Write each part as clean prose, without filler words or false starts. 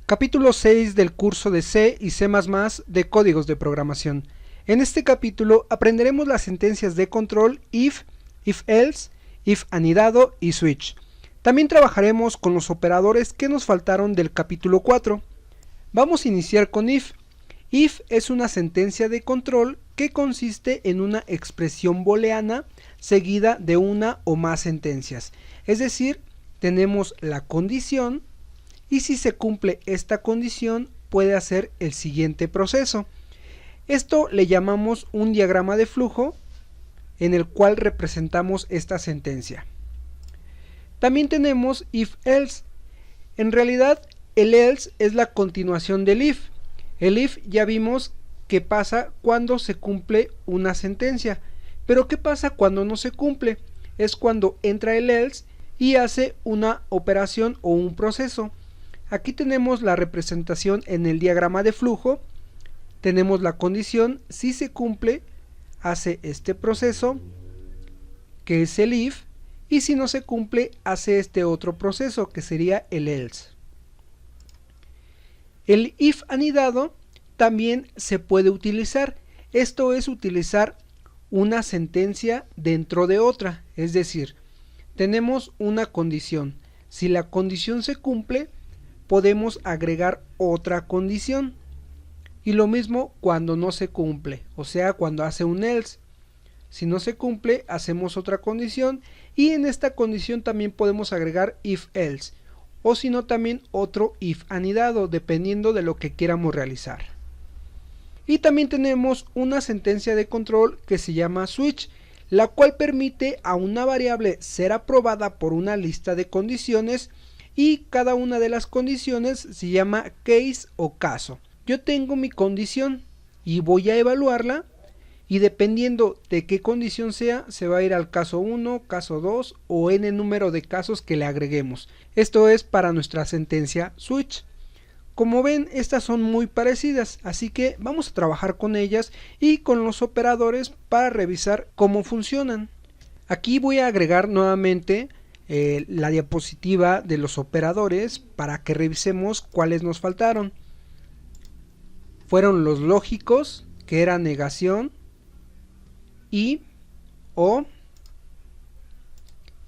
Capítulo 6 del curso de C y C++ de códigos de programación. En este capítulo aprenderemos las sentencias de control if, if-else, if anidado y switch. También trabajaremos con los operadores que nos faltaron del capítulo 4. Vamos a iniciar con if. If es una sentencia de control que consiste en una expresión booleana seguida de una o más sentencias. Es decir, tenemos la condición y si se cumple esta condición puede hacer el siguiente proceso. Esto le llamamos un diagrama de flujo en el cual representamos esta sentencia. También tenemos if-else. En realidad el else es la continuación del if. El if ya vimos que pasa cuando se cumple una sentencia, pero ¿qué pasa cuando no se cumple? Es cuando entra el else y hace una operación o un proceso. Aquí tenemos la representación en el diagrama de flujo. Tenemos la condición, si se cumple, hace este proceso, que es el if, y si no se cumple, hace este otro proceso, que sería el else. El if anidado también se puede utilizar. Esto es utilizar una sentencia dentro de otra, es decir, tenemos una condición. Si la condición se cumple, podemos agregar otra condición. Y lo mismo cuando no se cumple, o sea, cuando hace un else. Si no se cumple, hacemos otra condición y en esta condición también podemos agregar if-else. O si no, también otro if anidado, dependiendo de lo que queramos realizar. Y también tenemos una sentencia de control que se llama switch, la cual permite a una variable ser aprobada por una lista de condiciones y cada una de las condiciones se llama case o caso. Yo tengo mi condición y voy a evaluarla y dependiendo de qué condición sea, se va a ir al caso 1, caso 2 o n número de casos que le agreguemos. Esto es para nuestra sentencia switch. Como ven, estas son muy parecidas, así que vamos a trabajar con ellas y con los operadores para revisar cómo funcionan. Aquí voy a agregar nuevamente la diapositiva de los operadores para que revisemos cuáles nos faltaron. Fueron los lógicos, que era negación, y, o,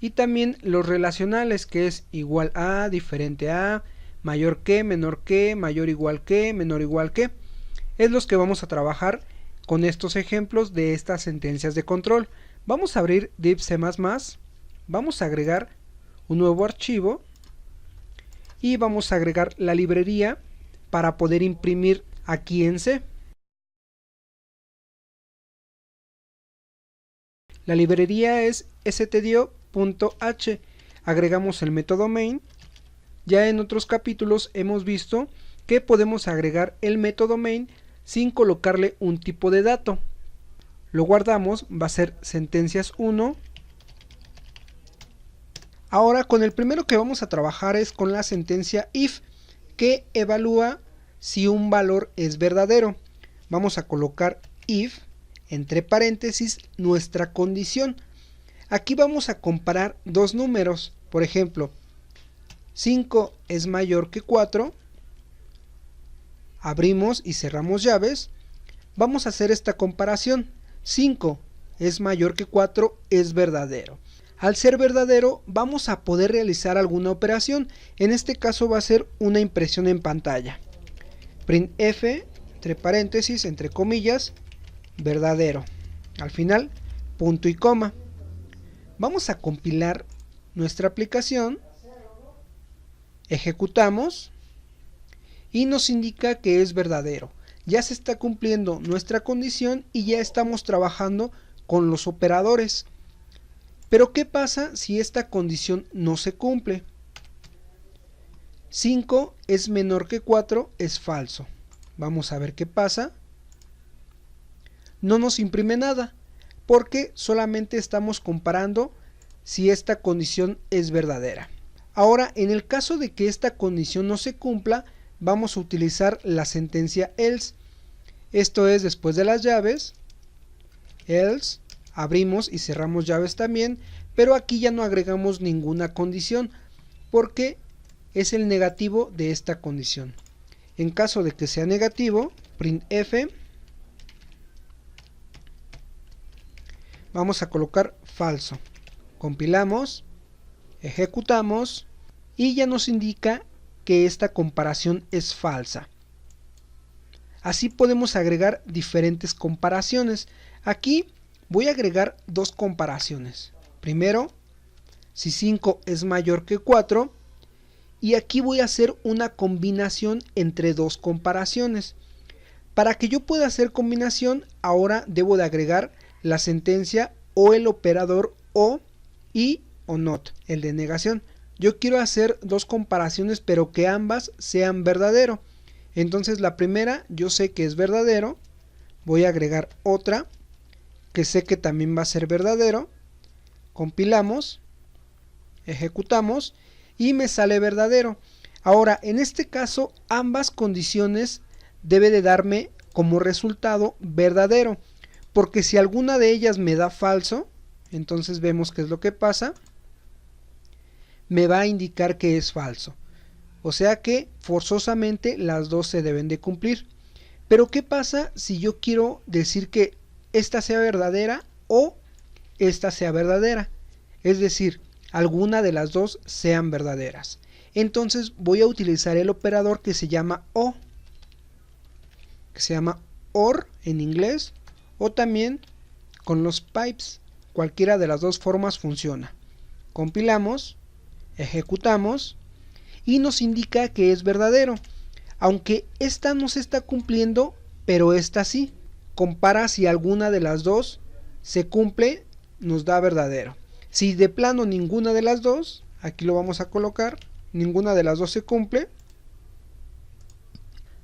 y también los relacionales, que es igual a, diferente a, mayor que, menor que, mayor igual que, menor igual que. Es los que vamos a trabajar con estos ejemplos de estas sentencias de control. Vamos a abrir div C++, vamos a agregar un nuevo archivo y vamos a agregar la librería para poder imprimir aquí en C. La librería es stdio.h. Agregamos el método main. Ya en otros capítulos hemos visto que podemos agregar el método main sin colocarle un tipo de dato. Lo guardamos, va a ser sentencias 1. Ahora con el primero que vamos a trabajar es con la sentencia if, que evalúa si un valor es verdadero. Vamos a colocar if, entre paréntesis, nuestra condición. Aquí vamos a comparar dos números, por ejemplo, 5 es mayor que 4, abrimos y cerramos llaves, vamos a hacer esta comparación, 5 es mayor que 4 es verdadero. Al ser verdadero vamos a poder realizar alguna operación, en este caso va a ser una impresión en pantalla. Printf, entre paréntesis, entre comillas, verdadero. Al final, punto y coma. Vamos a compilar nuestra aplicación. Ejecutamos y nos indica que es verdadero. Ya se está cumpliendo nuestra condición y ya estamos trabajando con los operadores. Pero ¿qué pasa si esta condición no se cumple? 5 es menor que 4 es falso. Vamos a ver qué pasa. No nos imprime nada porque solamente estamos comparando si esta condición es verdadera. Ahora, en el caso de que esta condición no se cumpla, vamos a utilizar la sentencia else. Esto es después de las llaves, else, abrimos y cerramos llaves también, pero aquí ya no agregamos ninguna condición, porque es el negativo de esta condición. En caso de que sea negativo, printf, vamos a colocar falso. Compilamos, ejecutamos y ya nos indica que esta comparación es falsa. Así podemos agregar diferentes comparaciones. Aquí voy a agregar dos comparaciones. Primero, si 5 es mayor que 4, y aquí voy a hacer una combinación entre dos comparaciones. Para que yo pueda hacer combinación, ahora debo de agregar la sentencia o el operador o y o not, el de negación. Yo quiero hacer dos comparaciones, pero que ambas sean verdadero. Entonces la primera yo sé que es verdadero, voy a agregar otra que sé que también va a ser verdadero, compilamos, ejecutamos y me sale verdadero. Ahora en este caso ambas condiciones debe de darme como resultado verdadero, porque si alguna de ellas me da falso, entonces vemos qué es lo que pasa, me va a indicar que es falso. O sea que forzosamente las dos se deben de cumplir. Pero ¿qué pasa si yo quiero decir que esta sea verdadera o esta sea verdadera? Es decir, alguna de las dos sean verdaderas. Entonces voy a utilizar el operador que se llama o, que se llama OR en inglés, o también con los pipes. Cualquiera de las dos formas funciona. Compilamos, ejecutamos y nos indica que es verdadero, aunque esta no se está cumpliendo, pero esta sí. Compara si alguna de las dos se cumple, nos da verdadero. Si de plano ninguna de las dos, aquí lo vamos a colocar, ninguna de las dos se cumple,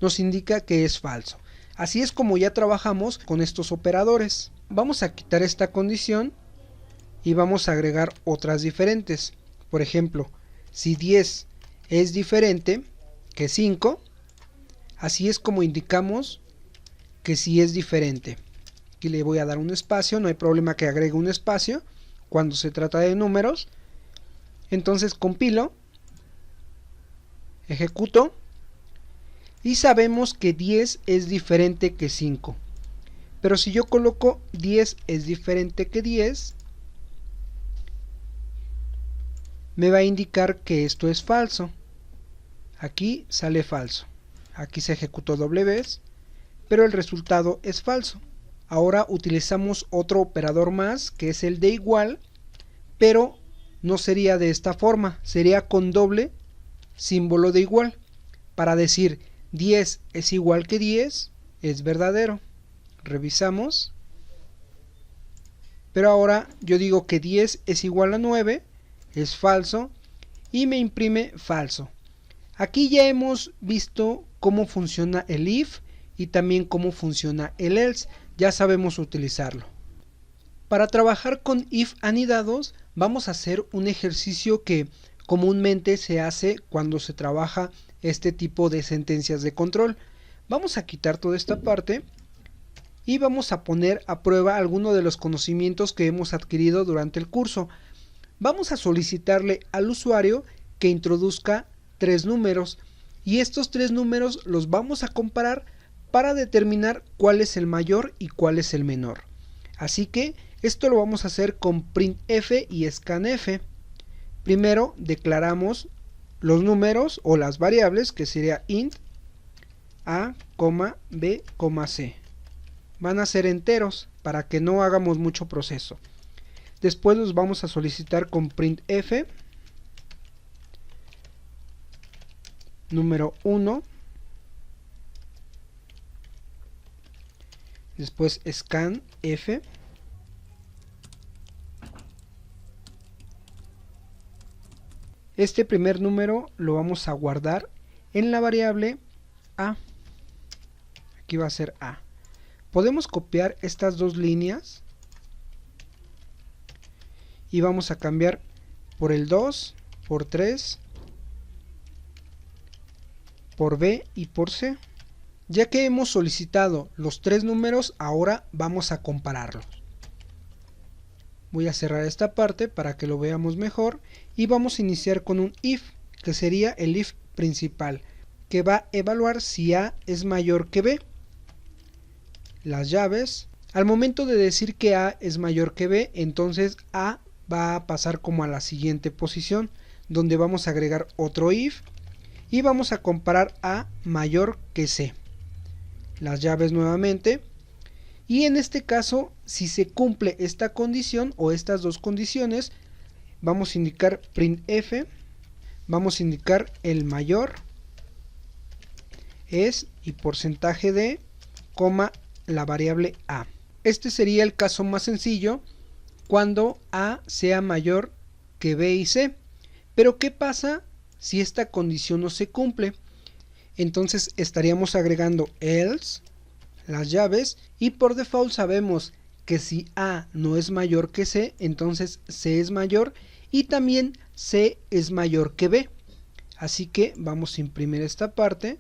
nos indica que es falso. Así es como ya trabajamos con estos operadores. Vamos a quitar esta condición y vamos a agregar otras diferentes. Por ejemplo, si 10 es diferente que 5, así es como indicamos que sí es diferente. Aquí le voy a dar un espacio, no hay problema que agregue un espacio cuando se trata de números. Entonces compilo, ejecuto y sabemos que 10 es diferente que 5. Pero si yo coloco 10 es diferente que 10, me va a indicar que esto es falso. Aquí sale falso. Aquí se ejecutó doble vez, pero el resultado es falso. Ahora utilizamos otro operador más, que es el de igual, pero no sería de esta forma, sería con doble símbolo de igual. Para decir 10 es igual que 10, es verdadero. Revisamos. Pero ahora yo digo que 10 es igual a 9, es falso, y me imprime falso. Aquí ya hemos visto cómo funciona el if y también cómo funciona el else, ya sabemos utilizarlo. Para trabajar con if anidados vamos a hacer un ejercicio que comúnmente se hace cuando se trabaja este tipo de sentencias de control. Vamos a quitar toda esta parte y vamos a poner a prueba algunos de los conocimientos que hemos adquirido durante el curso. Vamos a solicitarle al usuario que introduzca 3 números y estos 3 números los vamos a comparar para determinar cuál es el mayor y cuál es el menor. Así que esto lo vamos a hacer con printf y scanf. Primero declaramos los números o las variables, que sería int a, b, c. Van a ser enteros para que no hagamos mucho proceso. Después los vamos a solicitar con printf número 1, después scanf, este primer número lo vamos a guardar en la variable a, aquí va a ser a. Podemos copiar estas dos líneas y vamos a cambiar por el 2, por 3, por b y por c. Ya que hemos solicitado los 3 números, ahora vamos a compararlos. Voy a cerrar esta parte para que lo veamos mejor y vamos a iniciar con un if, que sería el if principal. que va a evaluar si A es mayor que B. Las llaves, al momento de decir que A es mayor que B, entonces A va a pasar como a la siguiente posición, donde vamos a agregar otro if y vamos a comparar A mayor que C. Las llaves nuevamente, y en este caso, si se cumple esta condición o estas dos condiciones, vamos a indicar printf, vamos a indicar el mayor es y porcentaje de, coma, la variable A. Este sería el caso más sencillo cuando A sea mayor que B y C. Pero ¿qué pasa si esta condición no se cumple? Entonces estaríamos agregando else, las llaves, y por default sabemos que si A no es mayor que C, entonces C es mayor y también C es mayor que B. Así que vamos a imprimir esta parte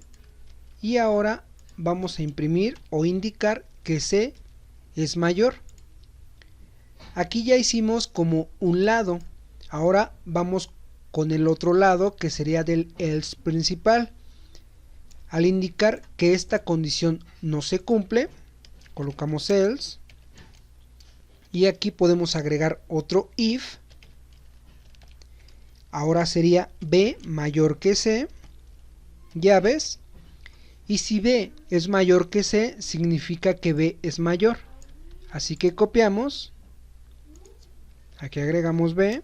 y ahora vamos a imprimir o indicar que C es mayor. Aquí ya hicimos como un lado, ahora vamos con el otro lado que sería del else principal. Al indicar que esta condición no se cumple, colocamos else y aquí podemos agregar otro if. Ahora sería B mayor que C, llaves, y si B es mayor que C significa que B es mayor, así que copiamos, aquí agregamos B,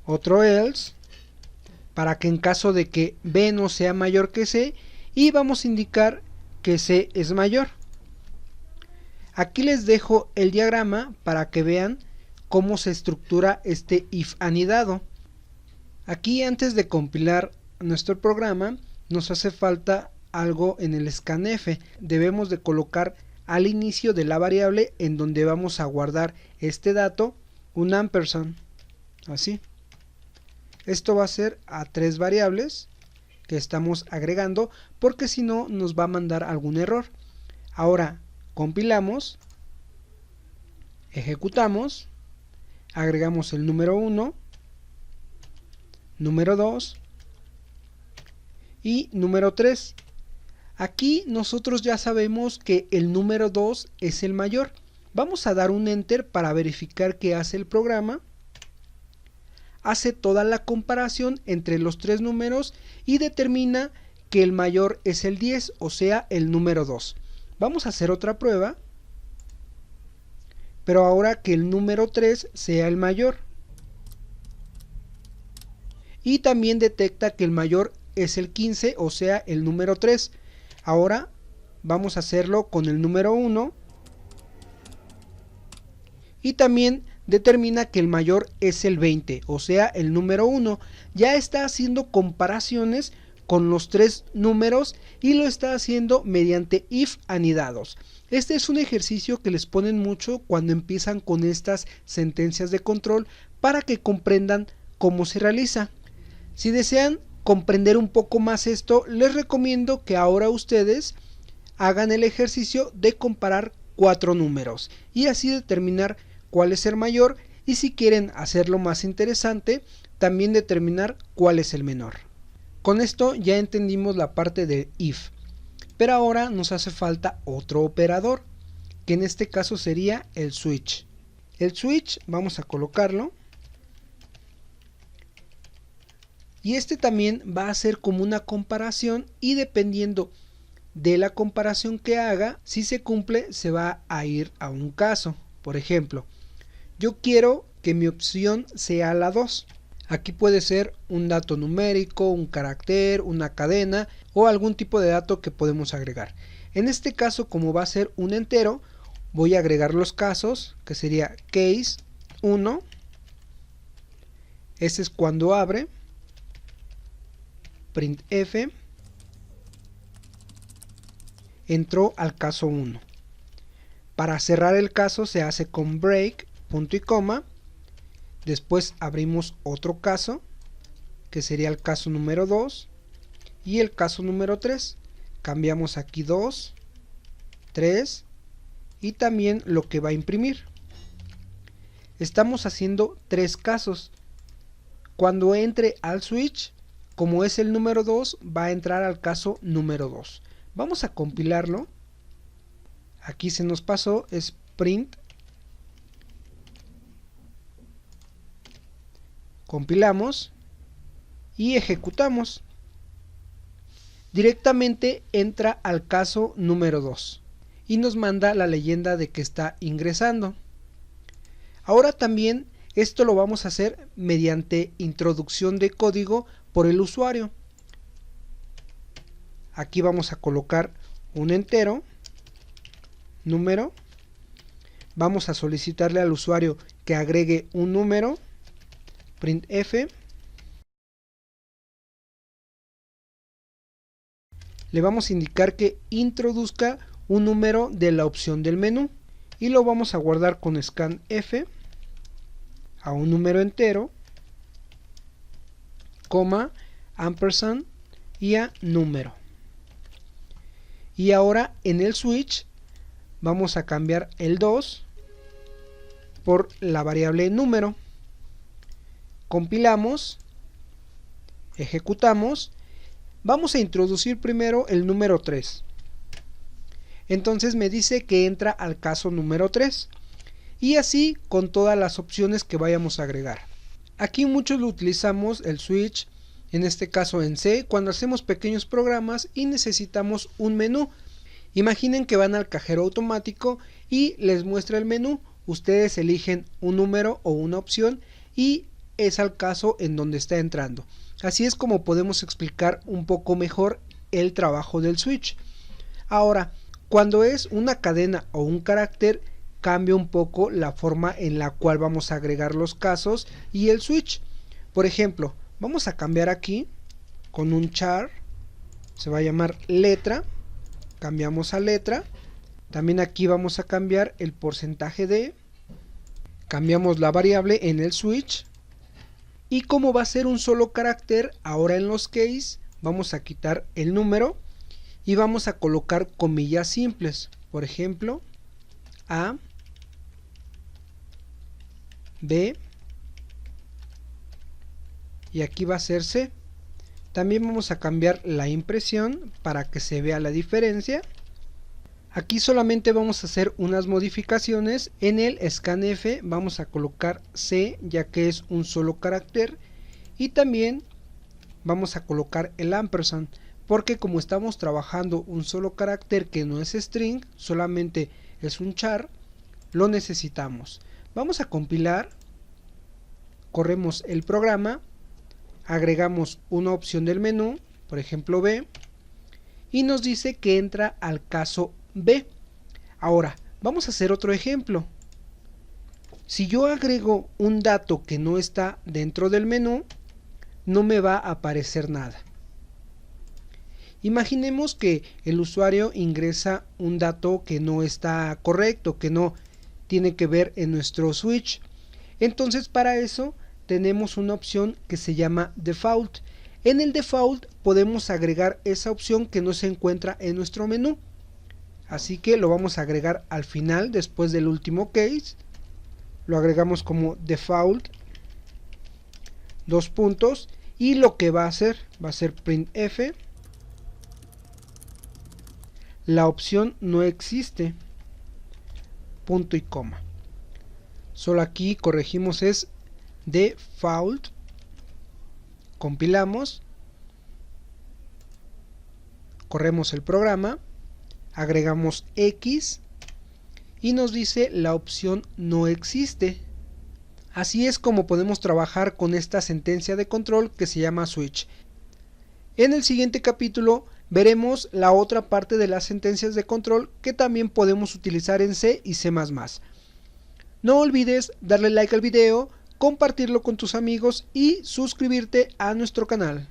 otro else, para que en caso de que B no sea mayor que C, y vamos a indicar que C es mayor. Aquí les dejo el diagrama para que vean cómo se estructura este if anidado. Aquí, antes de compilar nuestro programa, nos hace falta algo en el scanf. Debemos de colocar al inicio de la variable en donde vamos a guardar este dato un ampersand, así. Esto va a ser a 3 variables que estamos agregando, porque si no nos va a mandar algún error. Ahora compilamos, ejecutamos, agregamos el número 1, número 2 y número 3. Aquí nosotros ya sabemos que el número 2 es el mayor. Vamos a dar un enter para verificar qué hace el programa. Hace toda la comparación entre los tres números y determina que el mayor es el 10, o sea, el número 2. Vamos a hacer otra prueba, pero ahora que el número 3 sea el mayor. Y también detecta que el mayor es el 15, o sea, el número 3. Ahora vamos a hacerlo con el número 1. Y también determina que el mayor es el 20, o sea, el número 1. Ya está haciendo comparaciones con los tres números y lo está haciendo mediante if anidados. Este es un ejercicio que les ponen mucho cuando empiezan con estas sentencias de control para que comprendan cómo se realiza. Si desean comprender un poco más esto, les recomiendo que ahora ustedes hagan el ejercicio de comparar 4 números y así determinar cuál es el mayor, y si quieren hacerlo más interesante, también determinar cuál es el menor. Con esto ya entendimos la parte de if, pero ahora nos hace falta otro operador, que en este caso sería el switch. El switch vamos a colocarlo, y este también va a hacer como una comparación, y dependiendo de la comparación que haga, si se cumple se va a ir a un caso. Por ejemplo, yo quiero que mi opción sea la 2. Aquí puede ser un dato numérico, un carácter, una cadena o algún tipo de dato que podemos agregar. En este caso, como va a ser un entero, voy a agregar los casos, que sería case 1. Ese es cuando abre. Printf entró al caso 1. Para cerrar el caso se hace con break, punto y coma. Después abrimos otro caso, que sería el caso número 2 y el caso número 3. Cambiamos aquí 2, 3 y también lo que va a imprimir. Estamos haciendo 3 casos. Cuando entre al switch, como es el número 2, va a entrar al caso número 2. Vamos a compilarlo. Aquí se nos pasó, es print. Compilamos y ejecutamos. Directamente entra al caso número 2 y nos manda la leyenda de que está ingresando. Ahora también esto lo vamos a hacer mediante introducción de código por el usuario. Aquí vamos a colocar un entero, número. Vamos a solicitarle al usuario que agregue un número, printf. Le vamos a indicar que introduzca un número de la opción del menú y lo vamos a guardar con scanf a un número entero, coma, ampersand y a número. Y ahora en el switch vamos a cambiar el 2 por la variable número. Compilamos, ejecutamos. Vamos a introducir primero el número 3. Entonces me dice que entra al caso número 3. Y así con todas las opciones que vayamos a agregar. Aquí muchos lo utilizamos el switch, en este caso en C, cuando hacemos pequeños programas y necesitamos un menú. Imaginen que van al cajero automático y les muestra el menú. Ustedes eligen un número o una opción y es al caso en donde está entrando. Así es como podemos explicar un poco mejor el trabajo del switch. Ahora, cuando es una cadena o un carácter, cambia un poco la forma en la cual vamos a agregar los casos y el switch. Por ejemplo, vamos a cambiar aquí con un char, se va a llamar letra, cambiamos a letra. También aquí vamos a cambiar el porcentaje de, cambiamos la variable en el switch. Y como va a ser un solo carácter, ahora en los case vamos a quitar el número y vamos a colocar comillas simples. Por ejemplo, A, B y aquí va a ser C. También vamos a cambiar la impresión para que se vea la diferencia. Aquí solamente vamos a hacer unas modificaciones. En el scanf vamos a colocar C, ya que es un solo carácter, y también vamos a colocar el ampersand, porque como estamos trabajando un solo carácter que no es string, solamente es un char, lo necesitamos. Vamos a compilar, corremos el programa, agregamos una opción del menú, por ejemplo B, y nos dice que entra al caso B. Ahora, vamos a hacer otro ejemplo. Si yo agrego un dato que no está dentro del menú, no me va a aparecer nada. Imaginemos que el usuario ingresa un dato que no está correcto, que no tiene que ver en nuestro switch. Entonces para eso tenemos una opción que se llama default. En el default podemos agregar esa opción que no se encuentra en nuestro menú. Así que lo vamos a agregar al final, después del último case. Lo agregamos como default, dos puntos, y lo que va a hacer printf. La opción no existe, punto y coma. Solo aquí corregimos es default. Compilamos, corremos el programa, agregamos X y nos dice la opción no existe. Así es como podemos trabajar con esta sentencia de control que se llama switch. En el siguiente capítulo veremos la otra parte de las sentencias de control que también podemos utilizar en C y C++. No olvides darle like al video, compartirlo con tus amigos y suscribirte a nuestro canal.